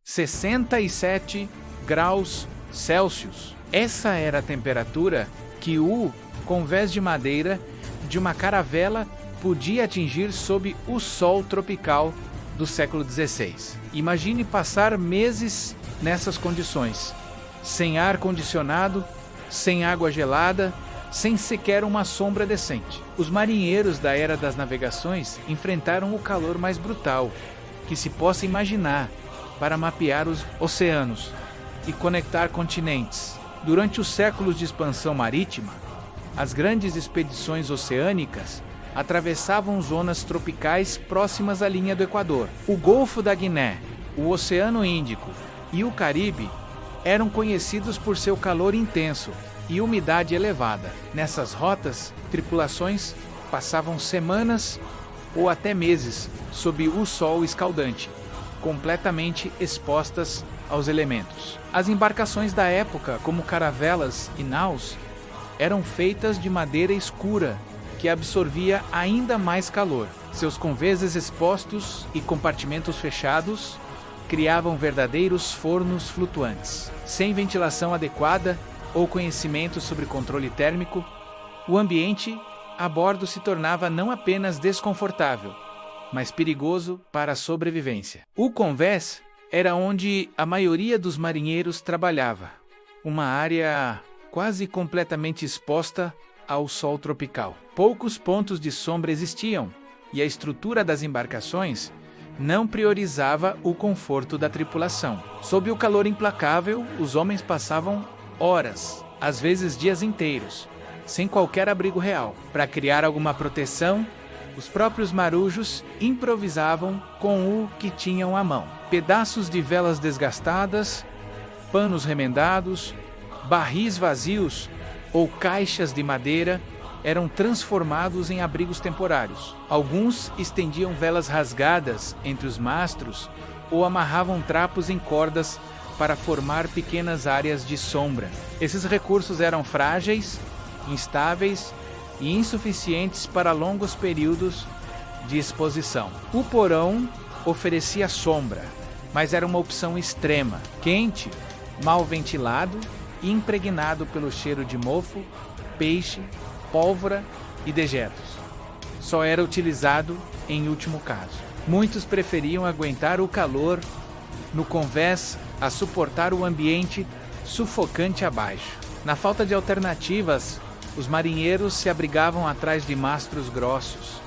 67 graus Celsius. Essa era a temperatura que o convés de madeira de uma caravela podia atingir sob o sol tropical do século XVI. Imagine passar meses nessas condições, sem ar-condicionado, sem água gelada, sem sequer uma sombra decente. Os marinheiros da Era das Navegações enfrentaram o calor mais brutal que se possa imaginar para mapear os oceanos e conectar continentes. Durante os séculos de expansão marítima, as grandes expedições oceânicas atravessavam zonas tropicais próximas à linha do Equador. O Golfo da Guiné, o Oceano Índico e o Caribe eram conhecidos por seu calor intenso e umidade elevada. Nessas rotas, tripulações passavam semanas ou até meses sob o sol escaldante, completamente expostas aos elementos. As embarcações da época, como caravelas e naus, eram feitas de madeira escura que absorvia ainda mais calor. Seus conveses expostos e compartimentos fechados criavam verdadeiros fornos flutuantes. Sem ventilação adequada ou conhecimento sobre controle térmico, o ambiente a bordo se tornava não apenas desconfortável, mas perigoso para a sobrevivência. O convés era onde a maioria dos marinheiros trabalhava, uma área quase completamente exposta ao sol tropical. Poucos pontos de sombra existiam, e a estrutura das embarcações não priorizava o conforto da tripulação. Sob o calor implacável, os homens passavam horas, às vezes dias inteiros, sem qualquer abrigo real. Para criar alguma proteção, os próprios marujos improvisavam com o que tinham à mão. Pedaços de velas desgastadas, panos remendados, barris vazios ou caixas de madeira eram transformados em abrigos temporários. Alguns estendiam velas rasgadas entre os mastros ou amarravam trapos em cordas para formar pequenas áreas de sombra. Esses recursos eram frágeis, instáveis e insuficientes para longos períodos de exposição. O porão oferecia sombra, mas era uma opção extrema, quente, mal ventilado e impregnado pelo cheiro de mofo, peixe, pólvora e dejetos. Só era utilizado em último caso. Muitos preferiam aguentar o calor no convés a suportar o ambiente sufocante abaixo. Na falta de alternativas, os marinheiros se abrigavam atrás de mastros grossos,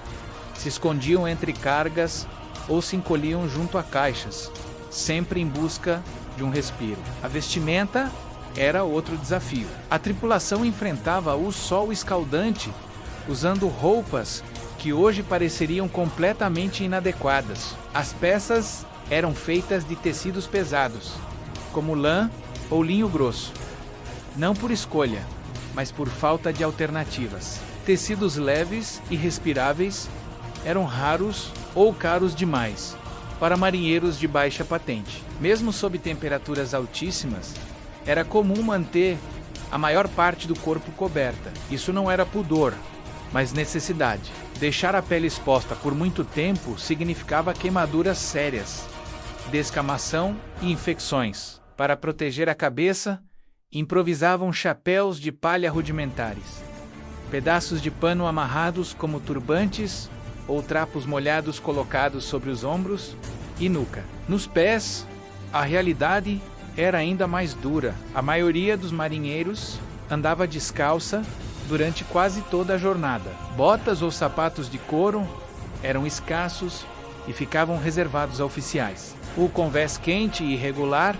se escondiam entre cargas ou se encolhiam junto a caixas, sempre em busca de um respiro. A vestimenta era outro desafio. A tripulação enfrentava o sol escaldante usando roupas que hoje pareceriam completamente inadequadas. As peças eram feitas de tecidos pesados, como lã ou linho grosso, não por escolha, mas por falta de alternativas. Tecidos leves e respiráveis eram raros ou caros demais para marinheiros de baixa patente. Mesmo sob temperaturas altíssimas, era comum manter a maior parte do corpo coberta. Isso não era pudor, mas necessidade. Deixar a pele exposta por muito tempo significava queimaduras sérias, descamação e infecções. Para proteger a cabeça, improvisavam chapéus de palha rudimentares, pedaços de pano amarrados como turbantes ou trapos molhados colocados sobre os ombros e nuca. Nos pés, a realidade era ainda mais dura. A maioria dos marinheiros andava descalça durante quase toda a jornada. Botas ou sapatos de couro eram escassos e ficavam reservados a oficiais. O convés quente e irregular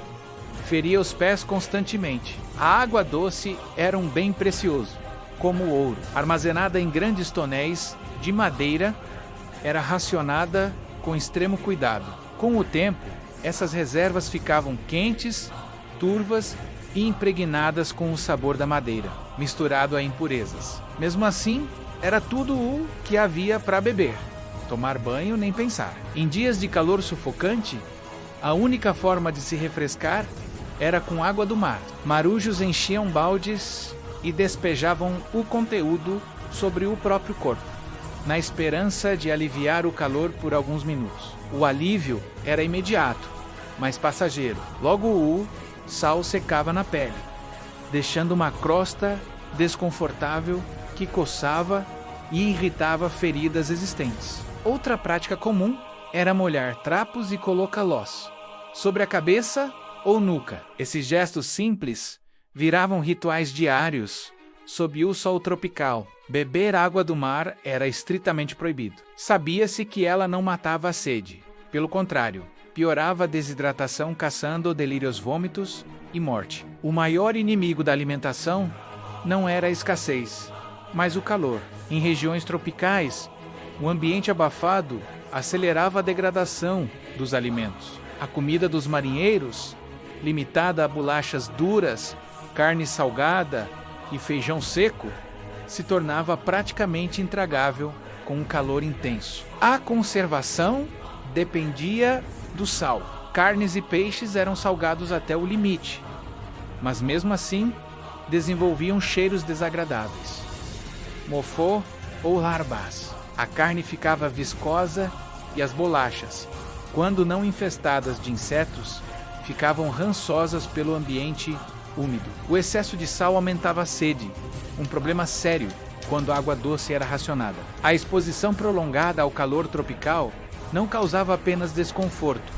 feria os pés constantemente. A água doce era um bem precioso, como o ouro. Armazenada em grandes tonéis de madeira, era racionada com extremo cuidado. Com o tempo, essas reservas ficavam quentes, turvas e impregnadas com o sabor da madeira, misturado a impurezas. Mesmo assim, era tudo o que havia para beber. Tomar banho nem pensar. Em dias de calor sufocante, a única forma de se refrescar era com água do mar. Marujos enchiam baldes e despejavam o conteúdo sobre o próprio corpo, na esperança de aliviar o calor por alguns minutos. O alívio era imediato, mas passageiro. Logo o sal secava na pele, deixando uma crosta desconfortável que coçava e irritava feridas existentes. Outra prática comum era molhar trapos e colocá-los sobre a cabeça ou nuca. Esses gestos simples viravam rituais diários sob o sol tropical. Beber água do mar era estritamente proibido. Sabia-se que ela não matava a sede. Pelo contrário, piorava a desidratação, caçando delírios, vômitos e morte. O maior inimigo da alimentação não era a escassez, mas o calor. Em regiões tropicais, o ambiente abafado acelerava a degradação dos alimentos. A comida dos marinheiros, limitada a bolachas duras, carne salgada e feijão seco, se tornava praticamente intragável com um calor intenso. A conservação dependia do sal. Carnes e peixes eram salgados até o limite, mas mesmo assim desenvolviam cheiros desagradáveis. Mofo ou larbas. A carne ficava viscosa e as bolachas, quando não infestadas de insetos, ficavam rançosas pelo ambiente úmido. O excesso de sal aumentava a sede, um problema sério quando a água doce era racionada. A exposição prolongada ao calor tropical não causava apenas desconforto,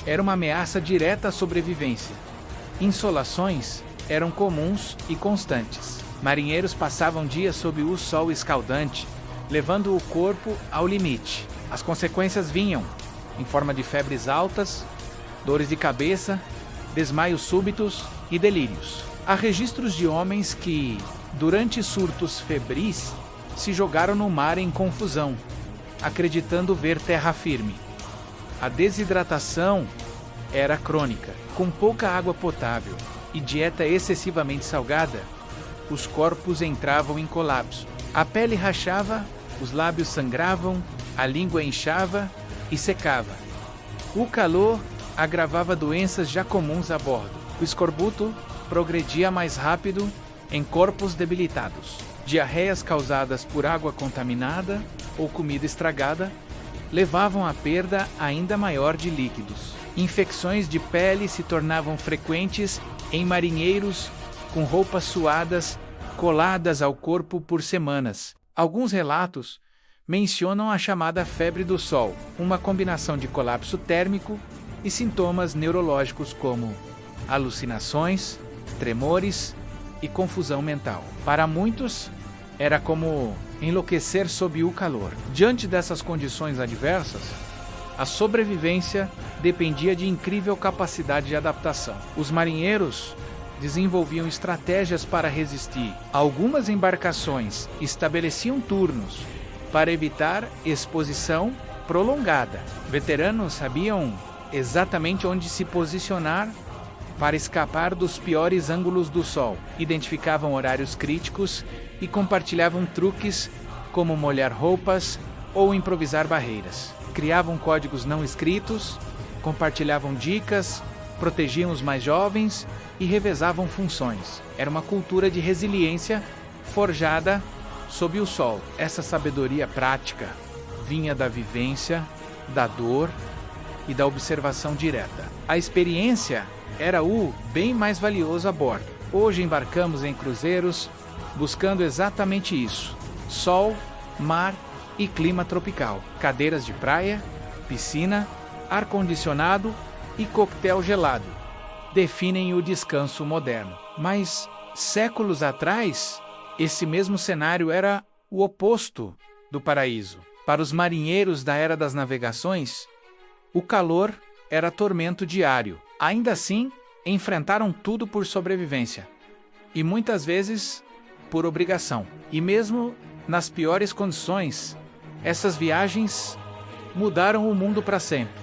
era uma ameaça direta à sobrevivência. Insolações eram comuns e constantes. Marinheiros passavam dias sob o sol escaldante, levando o corpo ao limite. As consequências vinham em forma de febres altas, dores de cabeça, desmaios súbitos e delírios. Há registros de homens que, durante surtos febris, se jogaram no mar em confusão, acreditando ver terra firme. A desidratação era crônica. Com pouca água potável e dieta excessivamente salgada, os corpos entravam em colapso. A pele rachava, os lábios sangravam, a língua inchava e secava. O calor agravava doenças já comuns a bordo. O escorbuto progredia mais rápido em corpos debilitados. Diarreias causadas por água contaminada ou comida estragada levavam à perda ainda maior de líquidos. Infecções de pele se tornavam frequentes em marinheiros com roupas suadas coladas ao corpo por semanas. Alguns relatos mencionam a chamada febre do sol, uma combinação de colapso térmico e sintomas neurológicos como alucinações, tremores e confusão mental. Para muitos, era como enlouquecer sob o calor. Diante dessas condições adversas, a sobrevivência dependia de incrível capacidade de adaptação. Os marinheiros desenvolviam estratégias para resistir. Algumas embarcações estabeleciam turnos para evitar exposição prolongada. Veteranos sabiam exatamente onde se posicionar para escapar dos piores ângulos do sol. Identificavam horários críticos e compartilhavam truques como molhar roupas ou improvisar barreiras. Criavam códigos não escritos, compartilhavam dicas, protegiam os mais jovens e revezavam funções. Era uma cultura de resiliência forjada sob o sol. Essa sabedoria prática vinha da vivência, da dor e da observação direta. A experiência era o bem mais valioso a bordo. Hoje embarcamos em cruzeiros buscando exatamente isso: sol, mar e clima tropical. Cadeiras de praia, piscina, ar-condicionado e coquetel gelado definem o descanso moderno. Mas séculos atrás, esse mesmo cenário era o oposto do paraíso. Para os marinheiros da era das navegações, o calor era tormento diário. Ainda assim, enfrentaram tudo por sobrevivência e muitas vezes por obrigação. E mesmo nas piores condições, essas viagens mudaram o mundo para sempre.